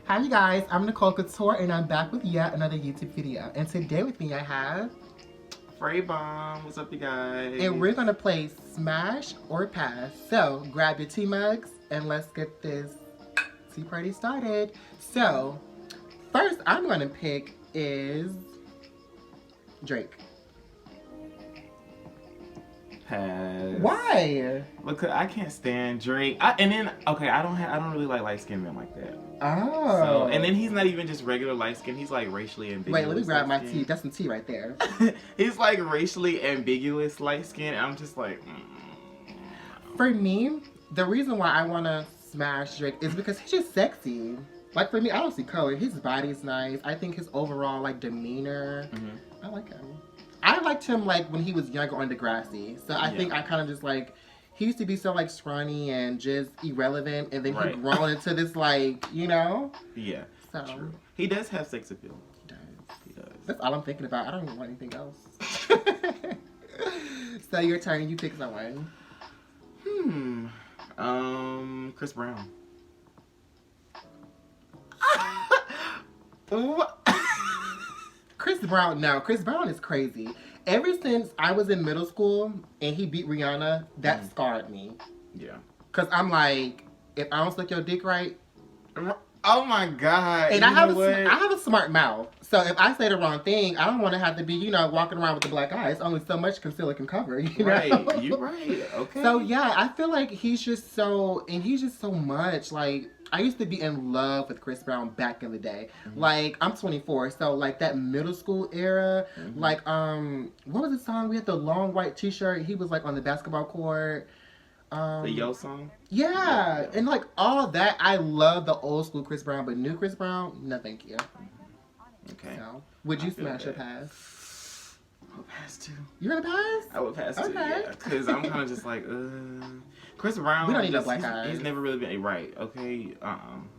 Hi you guys, I'm Nicole Couture and I'm back with yet another YouTube video. And today with me I have... Fray bomb. What's up, you guys? And we're gonna play Smash or Pass. So grab your tea mugs and let's get this tea party started. So first I'm gonna pick is Drake. Pass. Why? Because I can't stand Drake. I don't really like light skinned men like that. Oh. So, and then he's not even just regular light skin. He's like racially ambiguous. Wait, let me grab my tea. That's some tea right there. He's like racially ambiguous light skin. I'm just like. For me, the reason why I want to smash Drake is because he's just sexy. Like for me, I don't see color. His body's nice. I think his overall like demeanor. I like him. I liked him like when he was younger on Degrassi. So I think I kind of just like, he used to be so like scrawny and just irrelevant, and then he grown into this like, you know? Yeah. So true. He does have sex appeal. He does. He does. That's all I'm thinking about. I don't even want anything else. So your turn. You pick someone. Chris Brown. Chris Brown, no. Chris Brown is crazy. Ever since I was in middle school and he beat Rihanna, that scarred me. Yeah. Because I'm like, if I don't suck your dick right... Oh my God. And I have a smart mouth. So if I say the wrong thing, I don't want to have to be, you know, walking around with the black eye. It's only so much concealer can cover, you know? Right. You're right. Okay. So yeah, I feel like he's just so much. Like, I used to be in love with Chris Brown back in the day. Like, I'm 24, so like that middle school era, like, what was the song? We had the long white t-shirt. He was like on the basketball court. The Yo song? Yeah. And like all that, I love the old school Chris Brown, but new Chris Brown, no thank you. Okay. So, would you smash or pass? I would pass too. You're gonna pass? I would pass too, Okay. yeah. Because I'm kind of just like, Chris Brown. We don't need no black eyes. He's never really been right. Okay.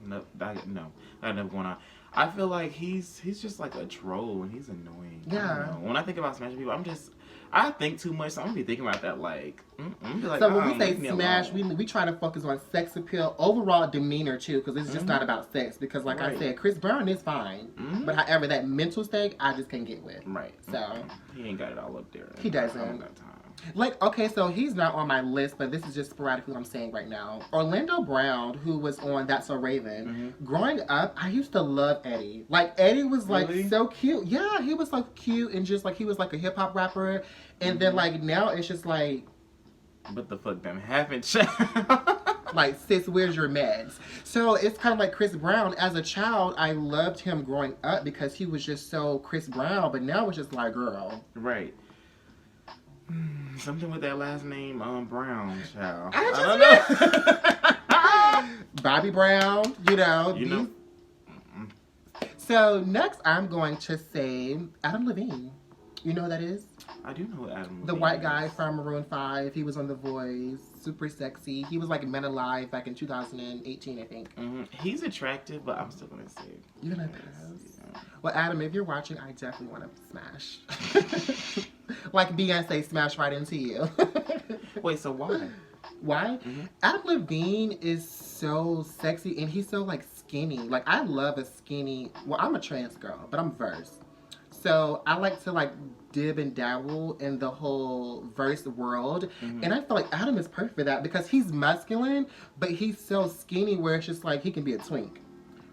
No. That never going on. I feel like he's just like a troll and he's annoying. Yeah. When I think about smashing people, I think too much, so I'm gonna be thinking about that like, like so when we say smash, we try to focus on sex appeal, overall demeanor too, because it's just not about sex. Because like I said, Chris Brown is fine, but however that mental state, I just can't get with. Right. So he ain't got it all up there. He doesn't. I don't got time. Like, okay, so he's not on my list, but this is just sporadically what I'm saying right now. Orlando Brown, who was on That's So Raven, growing up, I used to love Eddie. Like, Eddie was, like, so cute. Yeah, he was, like, cute and just, like, he was, like, a hip-hop rapper. And then, like, now it's just, like... What the fuck them haven't changed? Like, sis, where's your meds? So, it's kind of like Chris Brown. As a child, I loved him growing up because he was just so Chris Brown. But now it's just like, girl. Right. Something with that last name, Brown, child. I don't know. Bobby Brown, you know. So next, I'm going to say Adam Levine. You know who that is? I do know Adam Levine. The white guy from Maroon 5. He was on The Voice. Super sexy. He was like Men Alive back in 2018, I think. He's attractive, but I'm still gonna say. You're gonna pass. Yeah. Well, Adam, if you're watching, I definitely want to smash. Like Beyonce smash right into you. Wait, so why? Why? Adam Levine is so sexy and he's so like skinny. Like I love a skinny. Well, I'm a trans girl, but I'm verse. So I like to like dib and dabble in the whole verse world. And I feel like Adam is perfect for that because he's masculine, but he's so skinny where it's just like he can be a twink.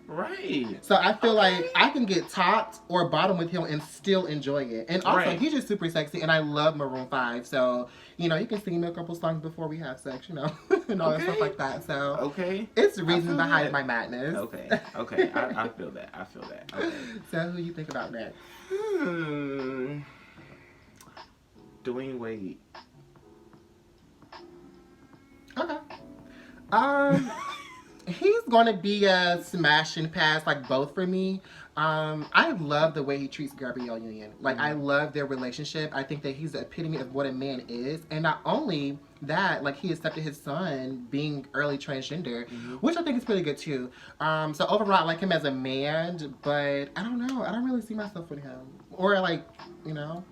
Right. So I feel like I can get topped or bottom with him and still enjoy it. And also, he's just super sexy, and I love Maroon 5. So, you know, you can sing me a couple songs before we have sex, you know, and all that stuff like that. So, it's the reason behind my madness. Okay. I feel that. Okay. So, who you think about next? Dwayne Wade. Okay. He's going to be a smash and pass, like, both for me. I love the way he treats Gabrielle Union. Like, I love their relationship. I think that he's the epitome of what a man is. And not only that, like, he accepted his son being early transgender, which I think is pretty good, too. So, overall, I like him as a man, but I don't know. I don't really see myself with him. Or, like, you know.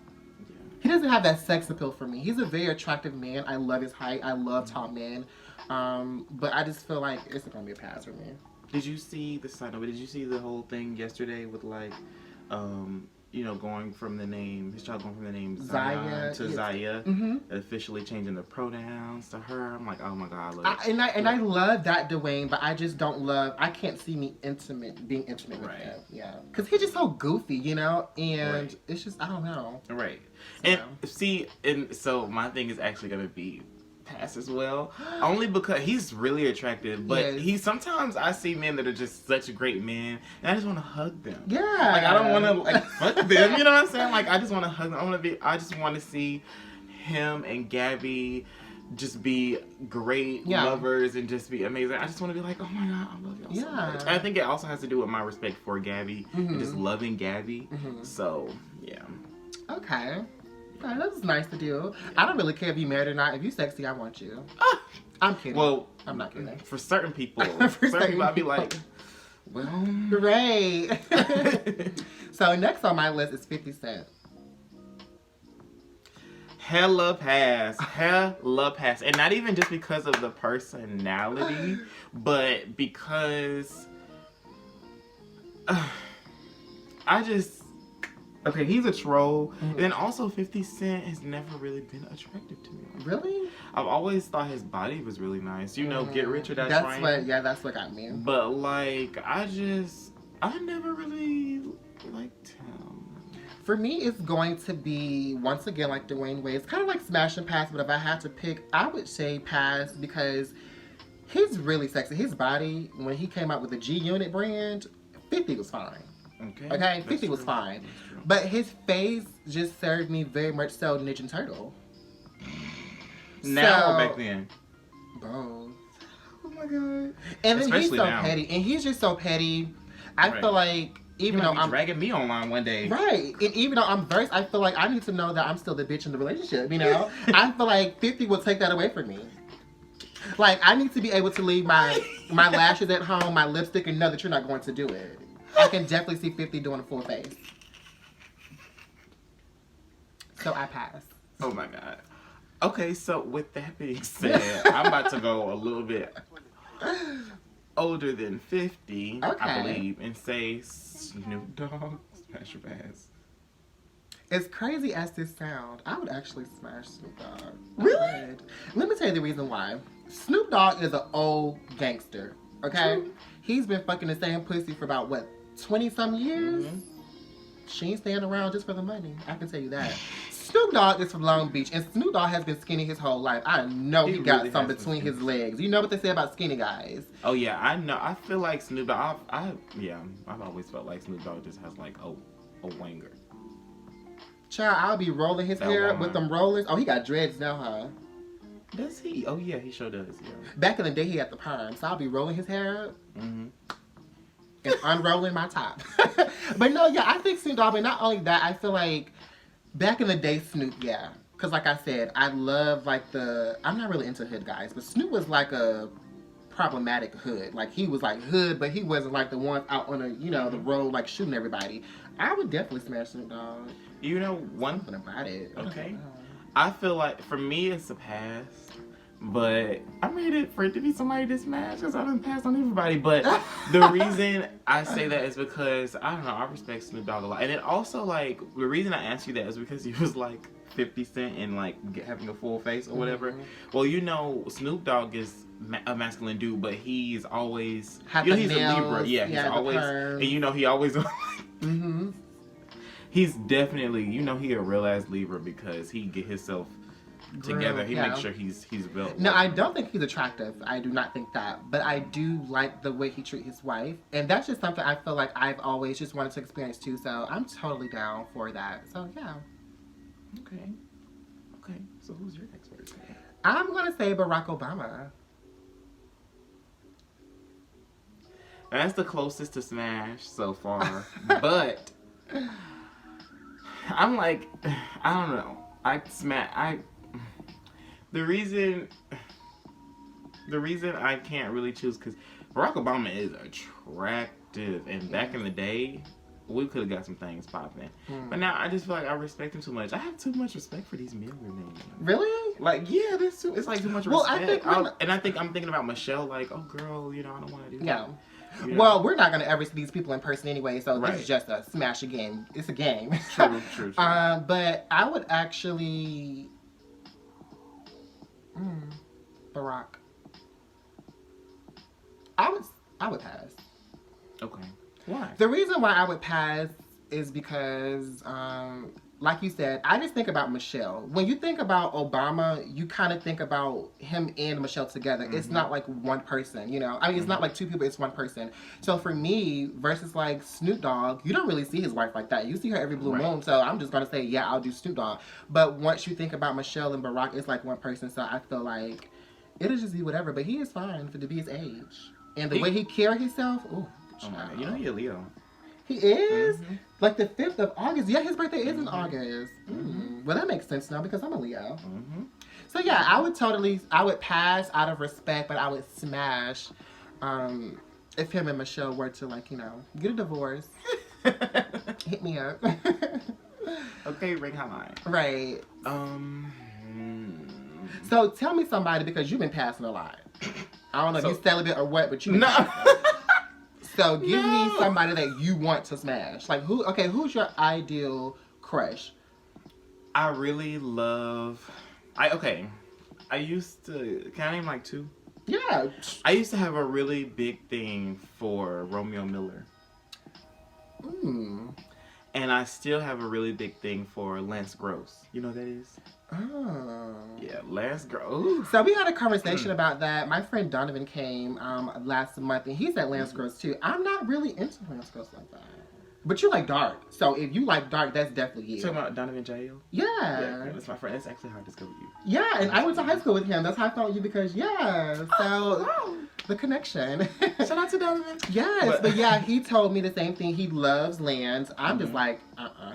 He doesn't have that sex appeal for me. He's a very attractive man. I love his height. I love tall men. But I just feel like it's going to be a pass for me. Did you see the side of it? Did you see the whole thing yesterday with like, going from the name, his child going from the name Zion to Zaya, officially changing the pronouns to her. I'm like, oh my god, look. I love that Dwayne, but I just don't love. I can't see me being intimate with him. Yeah, because he's just so goofy, and it's just I don't know. Right, and so my thing is actually gonna be Pass as well, only because he's really attractive, but sometimes I see men that are just such great men and I just want to hug them. Yeah, like I don't want to like fuck them, you know what I'm saying? Like I just want to hug them. I just want to see him and Gabby just be great lovers and just be amazing. I just want to be like, oh my god, I love y'all so much. And I think it also has to do with my respect for Gabby and just loving Gabby. So yeah. Okay. That's nice to do. I don't really care if you married or not. If you sexy, I want you. I'm kidding. Well, I'm not kidding. For certain people, I'd be like, well, right. So next on my list is 50 Cent. Hella pass, and not even just because of the personality, but because okay, he's a troll. And then also 50 Cent has never really been attractive to me. Really? I've always thought his body was really nice. Get Rich or Die Trying. That's what got me. But like, I never really liked him. For me, it's going to be, once again, like Dwayne Wade. It's kind of like Smash and Pass, but if I had to pick, I would say Pass because he's really sexy. His body, when he came out with the G Unit brand, 50 was fine. Okay, 50 was fine. But his face just served me very much so Ninja Turtle. Now or back then? Both. Oh my god. And then he's so petty. And he's just so petty. I feel like even though I'm dragging me online one day. Right. And even though I'm versed, I feel like I need to know that I'm still the bitch in the relationship, I feel like 50 will take that away from me. Like I need to be able to leave my lashes at home, my lipstick, and know that you're not going to do it. I can definitely see 50 doing a full face. So I pass. Oh my god. Okay, so with that being said, I'm about to go a little bit older than 50, I believe, and say Snoop Dogg, Smash or Pass. As crazy as this sounds, I would actually smash Snoop Dogg. Really? Let me tell you the reason why. Snoop Dogg is an old gangster, okay? True. He's been fucking the same pussy for about, 20-some years? She ain't staying around just for the money. I can tell you that. Snoop Dogg is from Long Beach, and Snoop Dogg has been skinny his whole life. I know he got really some between his legs. You know what they say about skinny guys. Oh, yeah, I know. I feel like Snoop Dogg, I've always felt like Snoop Dogg just has, like, a wanger. Child, I'll be rolling his hair up with them rollers. Oh, he got dreads now, huh? Does he? Oh, yeah, he sure does, yeah. Back in the day, he had the perm, so I'll be rolling his hair up. And unrolling my top. But no, yeah, I think Snoop Dogg, but not only that, I feel like back in the day, Snoop, yeah. Because like I said, I love I'm not really into hood guys, but Snoop was like a problematic hood. Like he was like hood, but he wasn't like the one out on the road like shooting everybody. I would definitely smash Snoop Dogg. You know, Something about it. Okay. I feel like for me it's a pass. But I'm ready for it to be somebody to smash because I done passed on everybody. But the reason I say that is because, I don't know, I respect Snoop Dogg a lot. And it also, like, the reason I asked you that is because he was, like, 50 Cent and, like, having a full face or whatever. Well, Snoop Dogg is a masculine dude, but he's always, he's a Libra. Yeah, he's always, and he always, he's definitely, he a real-ass Libra because he get himself together. He makes sure he's built. No, I don't think he's attractive. I do not think that. But I do like the way he treats his wife. And that's just something I feel like I've always just wanted to experience too. So I'm totally down for that. So yeah. Okay. So who's your next person? I'm going to say Barack Obama. That's the closest to smash so far. But I'm like, I don't know. The reason I can't really choose because Barack Obama is attractive, and back in the day, we could have got some things popping. But now I just feel like I respect him too much. I have too much respect for these men names. Really? Like, yeah, it's like too much respect. I think I'm thinking about Michelle. Like, oh girl, I don't want to do that. You know? Well, we're not gonna ever see these people in person anyway, so Right. this is just a smash a game. It's a game. True. But I would actually, Barack. I would pass. Okay. Why? The reason why I would pass is because, like you said, I just think about Michelle. When you think about Obama, you kind of think about him and Michelle together. It's not like one person, you know? I mean, it's not like two people, it's one person. So for me, versus like Snoop Dogg, you don't really see his wife like that. You see her every blue moon, so I'm just going to say, yeah, I'll do Snoop Dogg. But once you think about Michelle and Barack, it's like one person, so I feel like it'll just be whatever. But he is fine to be his age. And the way he carry himself, ooh. Oh my God. You know you're a Leo. He is? Like the 5th of August. Yeah, his birthday is in August. Well, that makes sense now because I'm a Leo. So yeah, I would pass out of respect, but I would smash if him and Michelle were to, like, you know, get a divorce. Hit me up. Okay, ring high. Right. So tell me somebody, because you've been passing a lot. I don't know if you're celibate or what, but you've been passing. So give me somebody that you want to smash. Like who's your ideal crush? I really love. I used to. Can I name like 2? Yeah. I used to have a really big thing for Romeo Miller. And I still have a really big thing for Lance Gross. You know who that is? Oh. Yeah, Lance Gross. So we had a conversation about that. My friend Donovan came last month, and he said Lance Gross too. I'm not really into Lance Gross like that. But you like dark. So if you like dark, that's definitely you. Talking about Donovan Jael? Yeah. Yeah, that's my friend. That's actually how I discovered you. Yeah, and I went to high school with him. That's how I found you because, so the connection. Shout out to Donovan. Yes, but yeah, he told me the same thing. He loves Lance. I'm just like,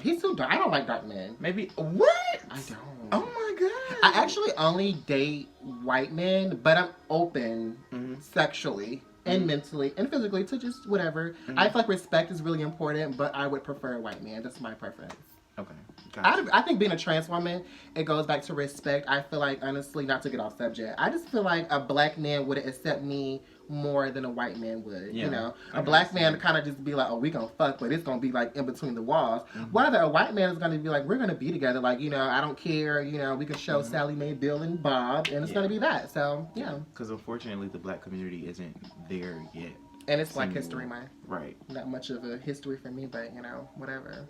he's too dark. I don't like dark men. Maybe, what? I don't. Oh my God. I actually only date white men, but I'm open sexually and mentally and physically to just whatever. I feel like respect is really important, but I would prefer a white man. That's my preference. Okay. Gotcha. I think being a trans woman, it goes back to respect. I feel like, honestly, not to get off subject, I just feel like a black man would accept me more than a white man would. Yeah, you know, a black man kind of just be like, oh, we gonna fuck, but it's gonna be like in between the walls. Whether a white man is gonna be like, we're gonna be together, like, you know, I don't care, you know, we can show Sally Mae, Bill, and Bob, and it's gonna be that. So yeah. Because unfortunately, the black community isn't there yet. And it's Black History Month. Right. Not much of a history for me, but you know, whatever.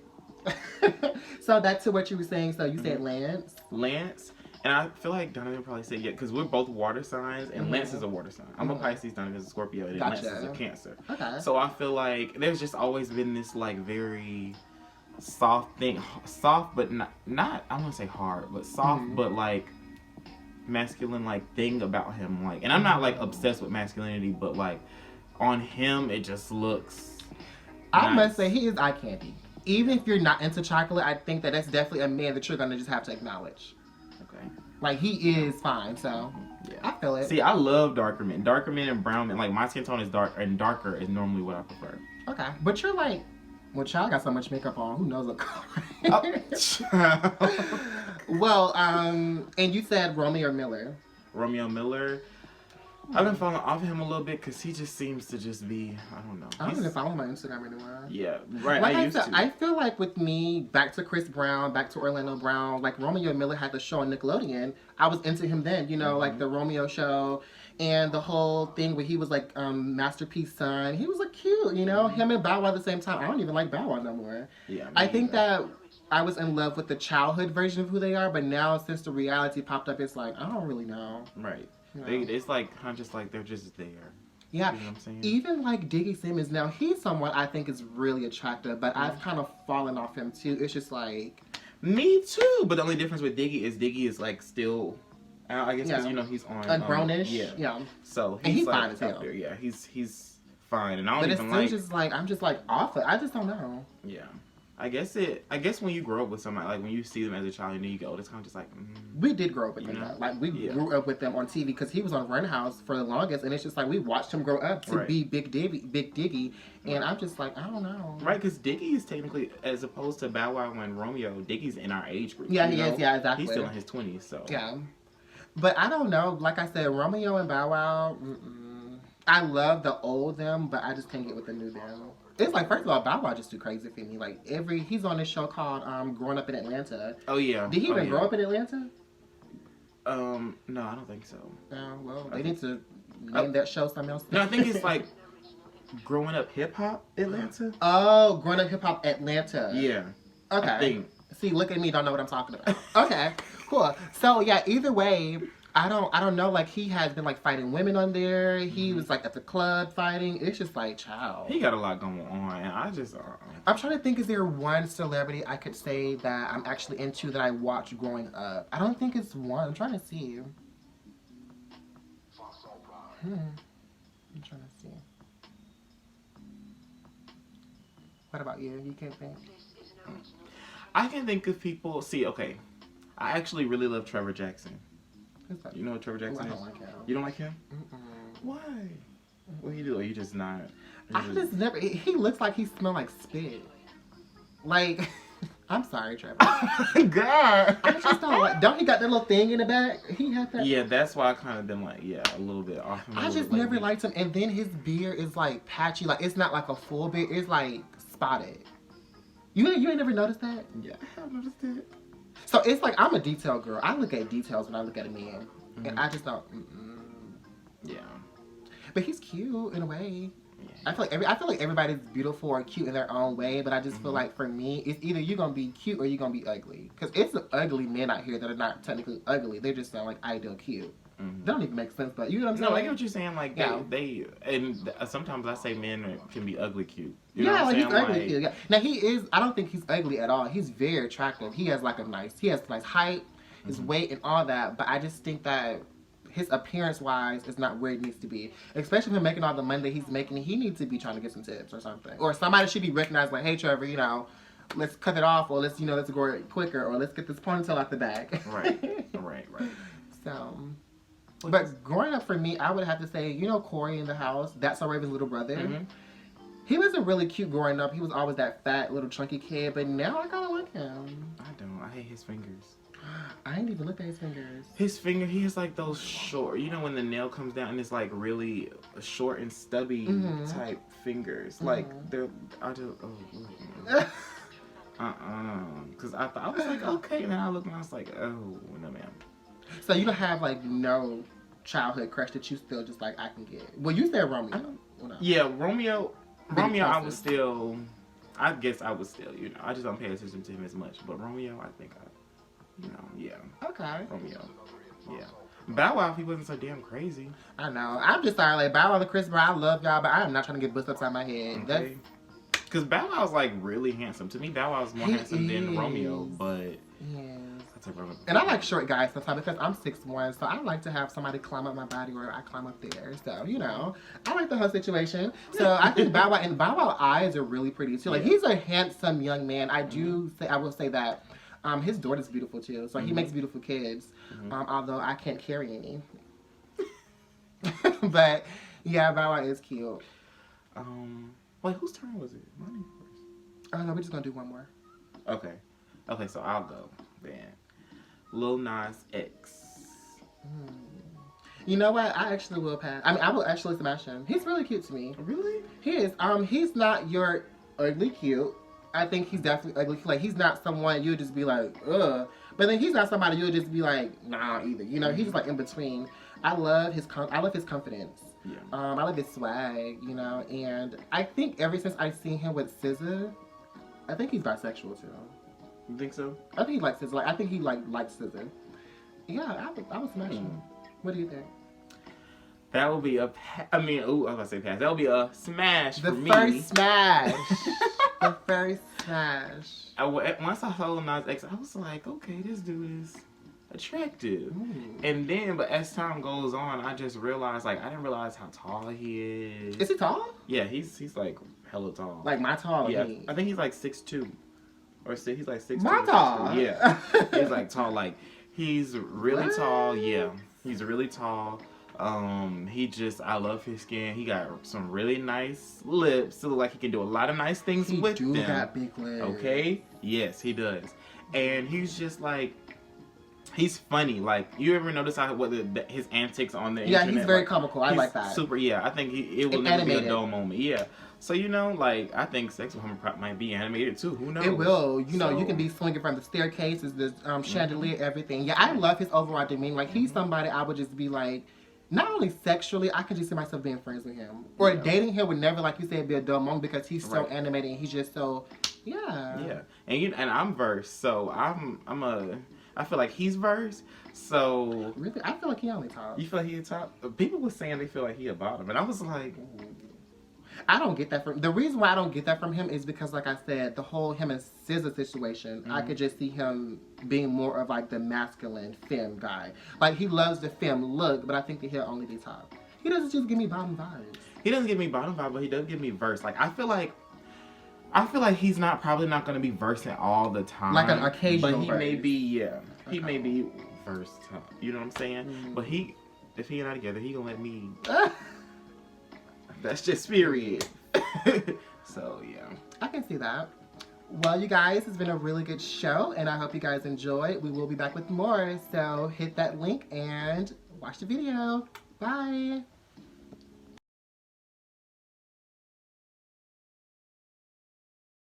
So back to what you were saying. So you said Lance. Lance, and I feel like Donovan probably said yeah, because we're both water signs, and Lance is a water sign. I'm a Pisces, Donovan's a Scorpio, and Lance is a Cancer. Okay. So I feel like there's just always been this like very soft thing, soft but not I won't say hard, but soft but like masculine like thing about him. Like, and I'm not like obsessed with masculinity, but like on him it just looks. I must say he is eye candy. Even if you're not into chocolate, I think that that's definitely a man that you're gonna just have to acknowledge. Okay. Like, he is fine, so yeah, I feel it. See, I love darker men. Darker men and brown men. Like, my skin tone is dark, and darker is normally what I prefer. Okay. But you're like, well, child got so much makeup on. Who knows what color? Well, and you said Romeo Miller. Romeo Miller. I've been following off him a little bit because he just seems to just be, I don't know. I don't even follow him on Instagram anymore. Yeah, right. Like I used to. I feel like with me, back to Chris Brown, back to Orlando Brown, like Romeo Miller had the show on Nickelodeon. I was into him then, you know, like the Romeo show and the whole thing where he was like Masterpiece son. He was like cute, you know, him and Bow Wow at the same time. I don't even like Bow Wow no more. Yeah, I think that I was in love with the childhood version of who they are, but now since the reality popped up, it's like, I don't really know. Right. You know? It's like, kind of just like they're just there. Yeah. You know what I'm saying? Even like Diggy Simmons, now he's someone I think is really attractive, but I've kind of fallen off him too. It's just like... Me too, but the only difference with Diggy is like still... I guess because, you know, he's on... Ungrownish? Yeah. So he's like, fine as hell. there. Yeah, he's fine. And I don't even like... But it's just like, I'm just like off it. I just don't know. Yeah. I guess when you grow up with somebody, like when you see them as a child and then you go, it's kind of just like... We did grow up with them. Like, we grew up with them on TV because he was on Run House for the longest, and it's just like we watched him grow up to be Big Diggy, and I'm just like, I don't know. Right, because Diggy is technically, as opposed to Bow Wow and Romeo, Diggy's in our age group. Yeah, he is. Yeah, exactly. He's still in his 20s, so... Yeah. But I don't know. Like I said, Romeo and Bow Wow, I love the old them, but I just can't get with the new them. It's like, first of all, Bow Wow just too crazy for me. Like, he's on this show called Growing Up in Atlanta. Oh yeah. Did he even grow up in Atlanta? No, I don't think so. Well, they need to name that show something else. No, I think it's like Growing Up Hip Hop Atlanta. Oh, Growing Up Hip Hop Atlanta. Yeah. Okay. I think. See, look at me, don't know what I'm talking about. Okay, cool. So yeah, either way, I don't know. Like, he has been like fighting women on there. He was like at the club fighting. It's just like, child. He got a lot going on, and I just. I'm trying to think. Is there one celebrity I could say that I'm actually into that I watched growing up? I don't think it's one. I'm trying to see. I'm trying to see. What about you? You can't think. I can think of people. See, okay, I actually really love Trevor Jackson. Who's that? You know what Trevor Jackson I is? don't like him. You don't like him? Mm-mm. Why? What do you do? Are you just not? I just never. He looks like he smells like spit. Like, I'm sorry, Trevor. God. I just don't like. Don't he got that little thing in the back? He had that. Yeah, that's why I kind of been like, a little bit off. I just never liked him. And then his beard is like patchy. Like, it's not like a full beard. It's like spotted. You ain't never noticed that? Yeah, I have noticed it. So it's like, I'm a detail girl. I look at details when I look at a man. And I just don't. Yeah. But he's cute in a way. Yeah. I feel like everybody's beautiful or cute in their own way, but I just feel like for me, it's either you're gonna be cute or you're gonna be ugly. Because it's ugly men out here that are not technically ugly. They just sound like ideal cute. They don't even make sense, but you know what I'm saying? No, I get what you're saying. Like, they and sometimes I say men can be ugly cute. You know what I'm like saying? He's ugly cute. Yeah. Now he is. I don't think he's ugly at all. He's very attractive. He has like he has nice height, his weight, and all that. But I just think that his appearance wise is not where it needs to be. Especially him making all the money that he's making. He needs to be trying to get some tips or something. Or somebody should be recognized like, hey Trevor, you know, let's cut it off, or let's go quicker, or let's get this ponytail out the back. Right. So. But growing up for me, I would have to say, you know, Corey in the house, That's So Raven's little brother. He wasn't really cute growing up. He was always that fat, little chunky kid. But now I kind of like him. I don't. I hate his fingers. I ain't even looked at his fingers. His finger, he has like those short, you know, when the nail comes down and it's like really short and stubby type fingers. Like, they're, I just, Because I was like, okay. And then I looked and I was like, oh, no, ma'am. So you don't have like no childhood crush that you still just like, I can get. Well, you said Romeo. No. Yeah, Romeo, I was still, I guess I was still, you know, I just don't pay attention to him as much. But Romeo, I think Okay. Romeo, yeah. Bow Wow, if he wasn't so damn crazy. I know. I'm just sorry, like Bow Wow and Chris Brown, I love y'all, but I am not trying to get bust upside my head. Okay. Because Bow Wow's like really handsome. To me, Bow Wow's more handsome than Romeo, but. Yes. Romeo. And I like short guys sometimes because I'm 6'1", so I like to have somebody climb up my body or I climb up there. So, you know, I like the whole situation. So I think Bow Wow, and Bow Wow eyes are really pretty too. Like, he's a handsome young man. I will say that. His daughter's beautiful too. So he makes beautiful kids. Although I can't carry any. But yeah, Bow Wow is cute. Wait, whose turn was it? Mine first. Oh no, we're just gonna do one more. Okay, so I'll go then. Lil Nas X. You know what? I actually will pass. I mean, I will actually smash him. He's really cute to me. Really? He is. He's not your ugly cute. I think he's definitely ugly. Like, he's not someone you'll just be like, ugh. But then he's not somebody you'll just be like, nah, either. You know, he's just like in between. I love his confidence. Yeah. I love his swag, you know, and I think ever since I've seen him with SZA, I think he's bisexual too. You think so? I think he likes SZA. Like, I think he likes SZA. Yeah, I would smash him. What do you think? That would be I was gonna say pass. That would be a smash for me. The first smash. The first smash. Once I saw Lil Nas X, I was like, okay, this dude is attractive. And then, but as time goes on, I just realized, like, I didn't realize how tall he is. Is he tall? Yeah, he's like hella tall. Like my tall? Yeah, I think he's like 6'2". Or he's like 6'2". My tall? Yeah. He's like tall. Like, he's really tall. Yeah, he's really tall. I love his skin. He got some really nice lips. So like he can do a lot of nice things with them. He do got big lips. Okay? Yes, he does. And he's just like, He's funny. Like, you ever notice how his antics on the Yeah, internet? he's very like, comical. I like that. Super. Yeah, I think it will never be a dull moment. Yeah. So you know, like I think sex with him might be animated too. Who knows? It will. You know, you can be swinging from the staircases, the chandelier, everything. Yeah, I love his overall demeanor. Like he's somebody I would just be like, not only sexually, I could just see myself being friends with him or dating him would never, like you said, be a dull moment because he's so animated and he's just so yeah. And I'm verse, so I feel like he's verse. So really, I feel like he only top. You feel like he a top? People were saying they feel like he a bottom, and I was like, I don't get that from. The reason why I don't get that from him is because, like I said, the whole him and SZA situation. I could just see him being more of like the masculine femme guy. Like he loves the femme look, but I think that he'll only be top. He doesn't just give me bottom vibes. He doesn't give me bottom vibe, but he does give me verse. Like I feel like he's probably not going to be versing all the time. Like an occasional but he verse. may be, he may be verse top. You know what I'm saying? But if he and I together, he gonna let me. That's just period. So yeah, I can see that. Well, you guys, it's been a really good show, and I hope you guys enjoyed. We will be back with more, so hit that link and watch the video. Bye.